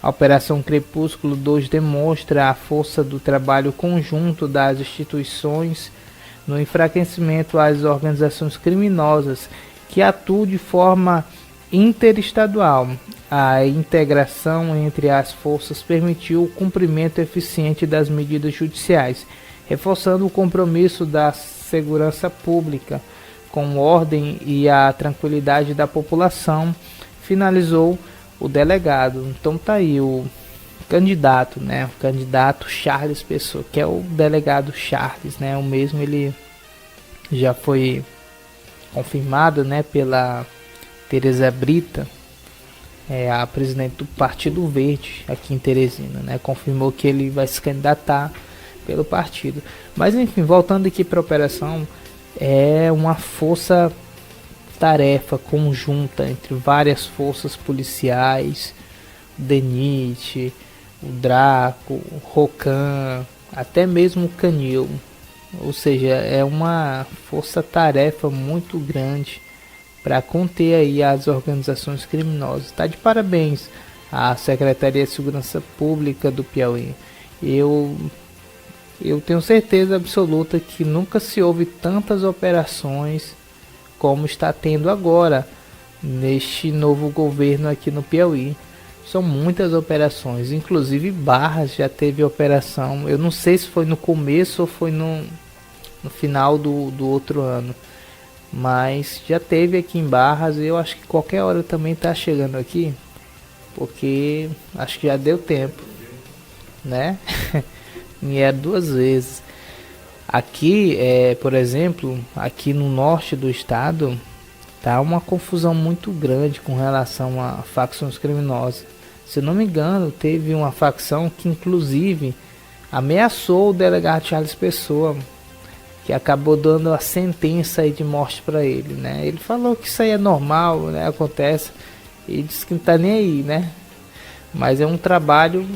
Speaker 3: A Operação Crepúsculo 2 demonstra a força do trabalho conjunto das instituições no enfraquecimento às organizações criminosas que atuam de forma interestadual. A integração entre as forças permitiu o cumprimento eficiente das medidas judiciais, reforçando o compromisso da segurança pública com ordem e a tranquilidade da população, finalizou o delegado. Então tá aí o candidato, né? O candidato Charles Pessoa, que é o delegado Charles, né? O mesmo, ele já foi confirmado, né, pela Tereza Brita, a presidente do Partido Verde aqui em Teresina, né? Confirmou que ele vai se candidatar pelo partido. Mas enfim, voltando aqui para a operação, é uma força-tarefa conjunta entre várias forças policiais, o DENIT, o DRACO, o ROCAM, até mesmo o Canil. Ou seja, é uma força-tarefa muito grande para conter aí as organizações criminosas. Está de parabéns à Secretaria de Segurança Pública do Piauí. Eu tenho certeza absoluta que nunca se houve tantas operações como está tendo agora neste novo governo aqui no Piauí. São muitas operações, inclusive Barras já teve operação. Eu não sei se foi no começo ou foi no final do outro ano, mas já teve aqui em Barras. Eu acho que qualquer hora também está chegando aqui, porque acho que já deu tempo, né? E é 2 vezes. Aqui, por exemplo, aqui no norte do estado, tá uma confusão muito grande com relação a facções criminosas. Se não me engano, teve uma facção que inclusive ameaçou o delegado Charles Pessoa, que acabou dando a sentença aí de morte para ele, né? Ele falou que isso aí é normal, né? Acontece, e disse que não tá nem aí, né? Mas é um trabalho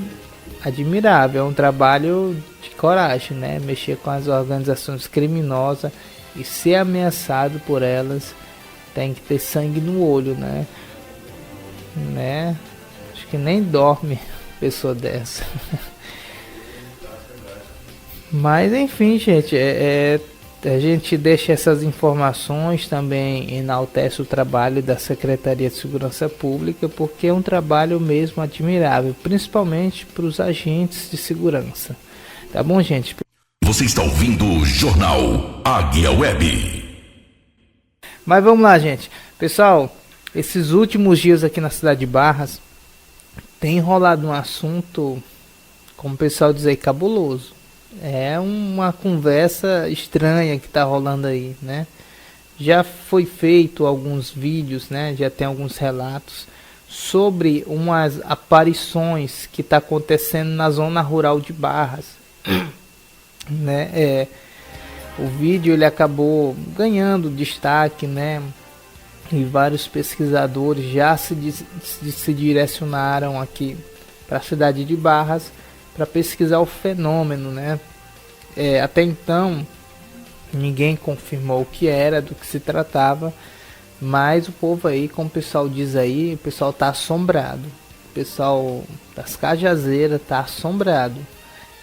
Speaker 3: admirável, é um trabalho de coragem, né? Mexer com as organizações criminosas e ser ameaçado por elas, tem que ter sangue no olho, né? Acho que nem dorme pessoa dessa. Mas enfim, gente, a gente deixa essas informações, também enaltece o trabalho da Secretaria de Segurança Pública, porque é um trabalho mesmo admirável, principalmente para os agentes de segurança. Tá bom, gente?
Speaker 2: Você está ouvindo o Jornal Águia Web.
Speaker 3: Mas vamos lá, gente. Pessoal, esses últimos dias aqui na cidade de Barras tem rolado um assunto, como o pessoal diz aí, cabuloso. É uma conversa estranha que tá rolando aí, né? Já foi feito alguns vídeos, né? Já tem alguns relatos sobre umas aparições que tá acontecendo na zona rural de Barras, né? O vídeo ele acabou ganhando destaque, né? E vários pesquisadores já se direcionaram aqui para a cidade de Barras para pesquisar o fenômeno, né? Até então ninguém confirmou o que era, do que se tratava, mas o povo aí, como o pessoal diz aí, o pessoal tá assombrado, o pessoal das Cajazeiras tá assombrado,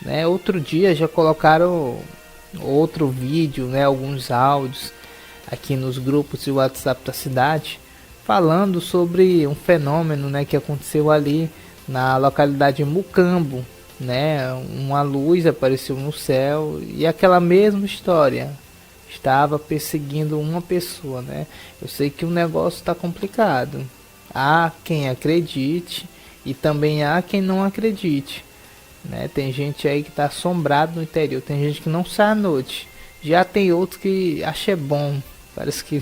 Speaker 3: né? Outro dia já colocaram outro vídeo, né, alguns áudios aqui nos grupos de WhatsApp da cidade, falando sobre um fenômeno, né, que aconteceu ali na localidade de Mucambo, né? Uma luz apareceu no céu e aquela mesma história, estava perseguindo uma pessoa, né? Eu sei que o negócio está complicado. Há quem acredite e também há quem não acredite, né? Tem gente aí que está assombrado no interior, tem gente que não sai à noite. Já tem outros que acha bom, parece que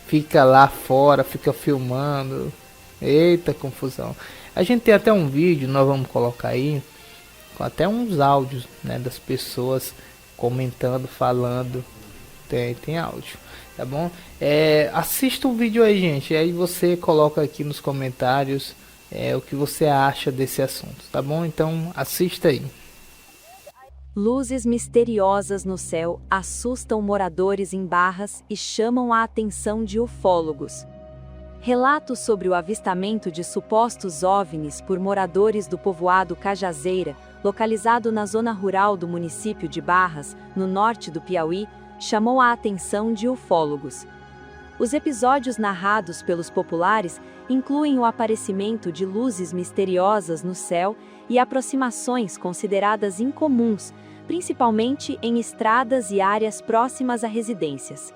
Speaker 3: fica lá fora, fica filmando. Eita confusão. A gente tem até um vídeo, nós vamos colocar aí, com até uns áudios, né, das pessoas comentando, falando. Tem áudio, tá bom? Assista o vídeo aí, gente. Aí você coloca aqui nos comentários o que você acha desse assunto, tá bom? Então assista aí.
Speaker 5: Luzes misteriosas no céu assustam moradores em Barras e chamam a atenção de ufólogos. Relatos sobre o avistamento de supostos OVNIs por moradores do povoado Cajazeira, localizado na zona rural do município de Barras, no norte do Piauí, chamou a atenção de ufólogos. Os episódios narrados pelos populares incluem o aparecimento de luzes misteriosas no céu e aproximações consideradas incomuns, principalmente em estradas e áreas próximas a residências.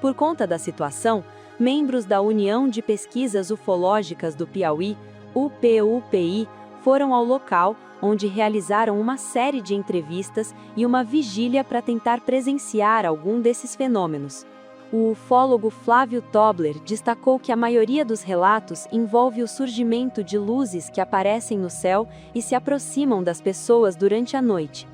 Speaker 5: Por conta da situação, membros da União de Pesquisas Ufológicas do Piauí, UPUPI, foram ao local, onde realizaram uma série de entrevistas e uma vigília para tentar presenciar algum desses fenômenos. O ufólogo Flávio Tobler destacou que a maioria dos relatos envolve o surgimento de luzes que aparecem no céu e se aproximam das pessoas durante a noite.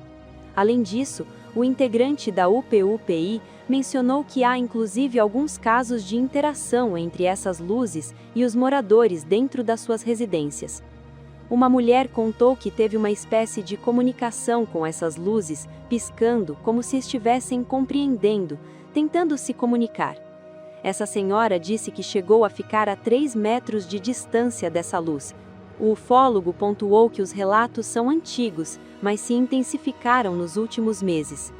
Speaker 5: Além disso, o integrante da UPUPI mencionou que há inclusive alguns casos de interação entre essas luzes e os moradores dentro das suas residências. Uma mulher contou que teve uma espécie de comunicação com essas luzes, piscando como se estivessem compreendendo, tentando se comunicar. Essa senhora disse que chegou a ficar a 3 metros de distância dessa luz. O ufólogo pontuou que os relatos são antigos, mas se intensificaram nos últimos meses.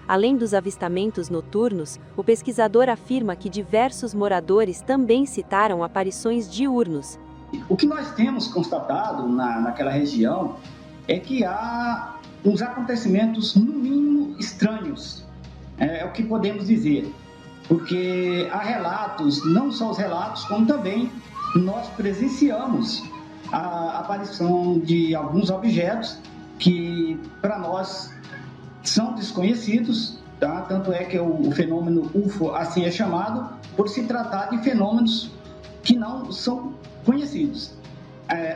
Speaker 5: Além dos avistamentos noturnos, o pesquisador afirma que diversos moradores também citaram aparições diurnos.
Speaker 13: O que nós temos constatado naquela região é que há uns acontecimentos, no mínimo, estranhos. É o que podemos dizer. Porque há relatos, não só os relatos, como também nós presenciamos a aparição de alguns objetos que, para nós, são desconhecidos, tá? Tanto é que o fenômeno UFO assim é chamado, por se tratar de fenômenos que não são conhecidos.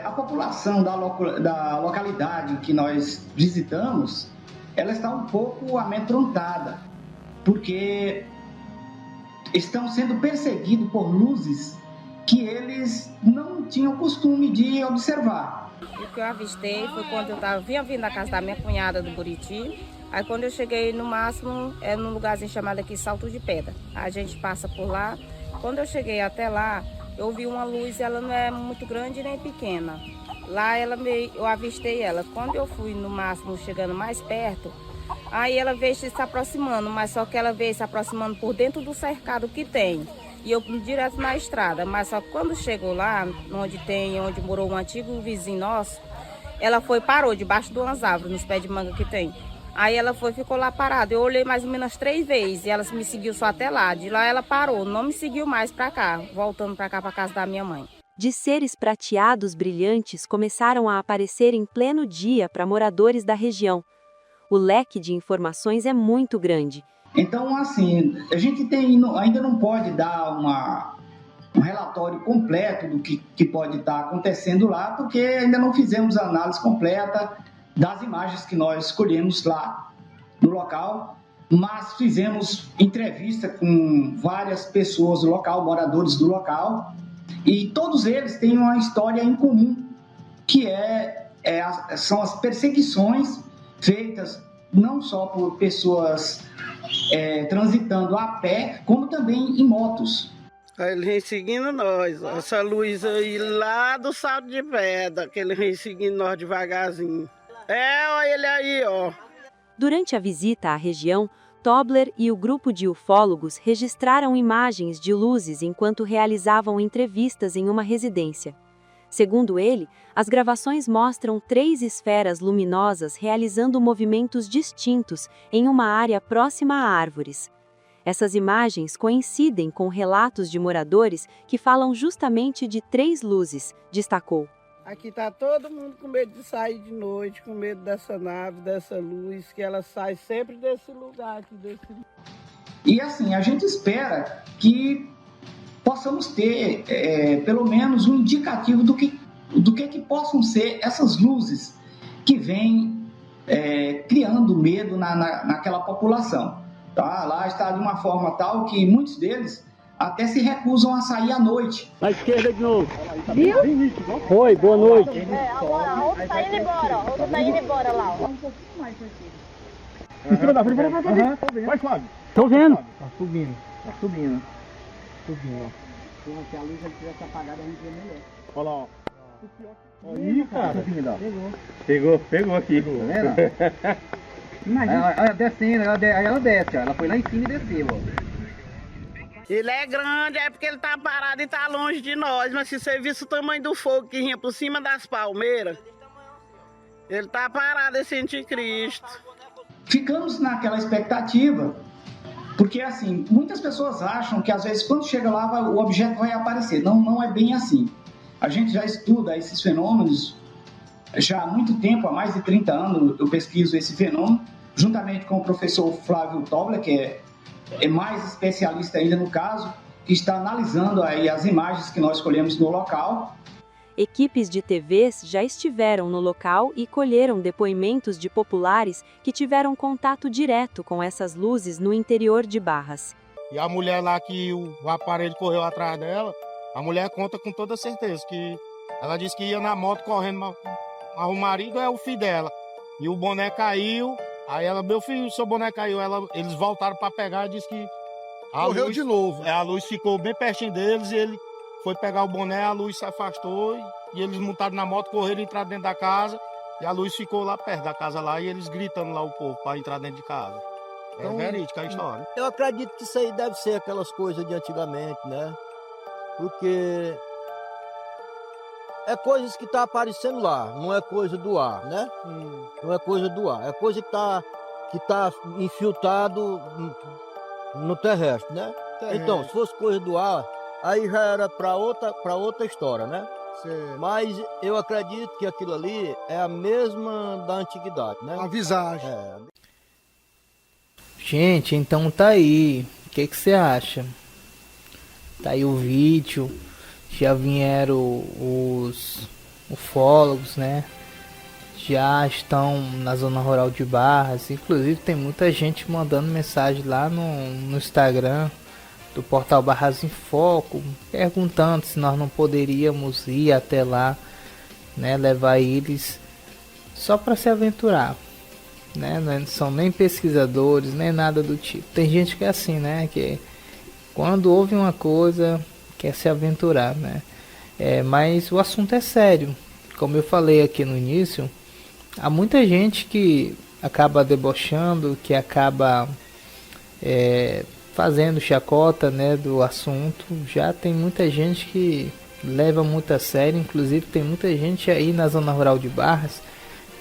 Speaker 13: A população da localidade que nós visitamos, ela está um pouco amedrontada, porque estão sendo perseguidos por luzes que eles não tinham costume de observar.
Speaker 14: O que eu avistei foi quando eu vinha vindo da casa da minha cunhada do Buriti. Aí quando eu cheguei no máximo, num lugarzinho chamado aqui Salto de Pedra. A gente passa por lá. Quando eu cheguei até lá, eu vi uma luz, ela não é muito grande nem pequena. Lá eu avistei ela. Quando eu fui no máximo, chegando mais perto, aí ela veio se aproximando, mas só que ela veio se aproximando por dentro do cercado que tem. E eu direto na estrada, mas só que quando chegou lá, onde morou um antigo vizinho nosso, ela parou debaixo de umas árvores, nos pés de manga que tem. Aí ela ficou lá parada. Eu olhei mais ou menos 3 vezes e ela me seguiu só até lá. De lá ela parou, não me seguiu mais para cá, voltando para cá, para casa da minha mãe.
Speaker 5: De seres prateados brilhantes começaram a aparecer em pleno dia para moradores da região. O leque de informações é muito grande.
Speaker 13: Então, assim, a gente ainda não pode dar um relatório completo do que pode estar acontecendo lá, porque ainda não fizemos a análise completa das imagens que nós escolhemos lá no local, mas fizemos entrevista com várias pessoas do local, moradores do local, e todos eles têm uma história em comum, que são as perseguições feitas não só por pessoas transitando a pé, como também em motos.
Speaker 15: Ele vem seguindo nós, essa luz aí lá do Salto de Pedra, que ele vem seguindo nós devagarzinho. Olha ele aí, ó.
Speaker 5: Durante a visita à região, Tobler e o grupo de ufólogos registraram imagens de luzes enquanto realizavam entrevistas em uma residência. Segundo ele, as gravações mostram 3 esferas luminosas realizando movimentos distintos em uma área próxima a árvores. Essas imagens coincidem com relatos de moradores que falam justamente de 3 luzes, destacou.
Speaker 15: Aqui tá todo mundo com medo de sair de noite, com medo dessa nave, dessa luz, que ela sai sempre desse lugar aqui.
Speaker 13: E assim, a gente espera que possamos ter pelo menos um indicativo do que possam ser essas luzes que vêm criando medo naquela população. Tá? Lá está de uma forma tal que muitos deles até se recusam a sair à noite.
Speaker 9: Na esquerda de novo.
Speaker 16: Viu?
Speaker 9: Oi, boa noite.
Speaker 16: Agora a outra tá indo embora, ó. Outra tá indo embora lá, ó.
Speaker 9: Em cima da frente, vai, Flávio. Tô vendo. Tá subindo. Subindo, ó.
Speaker 17: Se a luz tivesse apagada, a gente vê melhor.
Speaker 9: Olha lá, ó. Aí, cara. Pegou aqui. Tá vendo? Imagina. Ela descendo, aí ela desce, ó. Ela foi lá em cima e desceu, ó.
Speaker 15: Ele é grande, é porque ele tá parado e tá longe de nós, mas se você visse o tamanho do fogo que vinha por cima das palmeiras, ele tá parado, esse anticristo.
Speaker 13: Ficamos naquela expectativa, porque assim, muitas pessoas acham que às vezes quando chega lá o objeto vai aparecer. Não é bem assim. A gente já estuda esses fenômenos já há muito tempo, há mais de 30 anos eu pesquiso esse fenômeno, juntamente com o professor Flávio Tobler, que é mais especialista ainda no caso, que está analisando aí as imagens que nós colhemos no local.
Speaker 5: Equipes de TVs já estiveram no local e colheram depoimentos de populares que tiveram contato direto com essas luzes no interior de Barras.
Speaker 18: E a mulher lá que o aparelho correu atrás dela, a mulher conta com toda certeza que ela disse que ia na moto correndo, mas o marido é o filho dela. E o boné caiu. Aí ela, meu filho, seu boné caiu. Eles voltaram para pegar e disse que
Speaker 19: correu de novo.
Speaker 18: A luz ficou bem pertinho deles e ele foi pegar o boné, a luz se afastou e eles montaram na moto, correram, entraram dentro da casa e a luz ficou lá perto da casa lá e eles gritando lá o povo para entrar dentro de casa. É verídica a história.
Speaker 20: Eu acredito que isso aí deve ser aquelas coisas de antigamente, né? Porque é coisas que tá aparecendo lá, não é coisa do ar, né? Não é coisa do ar, é coisa que tá infiltrado no terrestre, né? Então, se fosse coisa do ar, aí já era para outra história, né?
Speaker 19: Sim.
Speaker 20: Mas eu acredito que aquilo ali é a mesma da antiguidade, né?
Speaker 19: A visagem.
Speaker 3: Gente, então tá aí. O que você acha? Tá aí o vídeo. Já vieram os ufólogos, né? Já estão na zona rural de Barras. Inclusive tem muita gente mandando mensagem lá no Instagram do portal Barras em Foco, perguntando se nós não poderíamos ir até lá, né? Levar eles só para se aventurar, né? Não são nem pesquisadores, nem nada do tipo. Tem gente que é assim, né? Que quando ouve uma coisa quer se aventurar, né? Mas o assunto é sério. Como eu falei aqui no início, há muita gente que acaba debochando, que acaba fazendo chacota, né, do assunto. Já tem muita gente que leva muito a sério. Inclusive tem muita gente aí na zona rural de Barras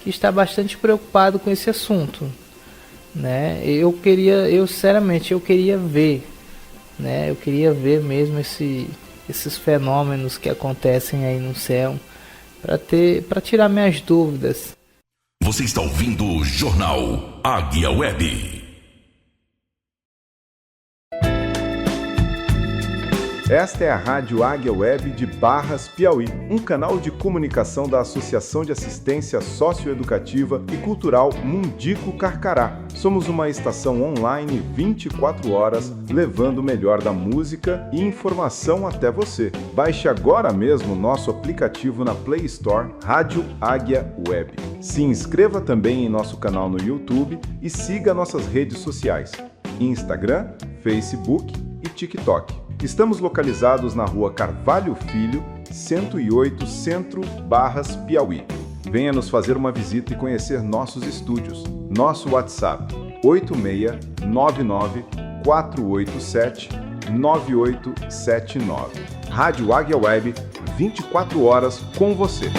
Speaker 3: que está bastante preocupado com esse assunto, né? Eu sinceramente queria ver, né? Eu queria ver mesmo esses fenômenos que acontecem aí no céu, para tirar minhas dúvidas.
Speaker 2: Você está ouvindo o Jornal Águia Web.
Speaker 1: Esta é a Rádio Águia Web de Barras, Piauí, um canal de comunicação da Associação de Assistência Socioeducativa e Cultural Mundico Carcará. Somos uma estação online 24 horas, levando o melhor da música e informação até você. Baixe agora mesmo nosso aplicativo na Play Store, Rádio Águia Web. Se inscreva também em nosso canal no YouTube e siga nossas redes sociais, Instagram, Facebook e TikTok. Estamos localizados na rua Carvalho Filho, 108 Centro, Barras, Piauí. Venha nos fazer uma visita e conhecer nossos estúdios. Nosso WhatsApp 8699-487-9879. Rádio Águia Web, 24 horas com você.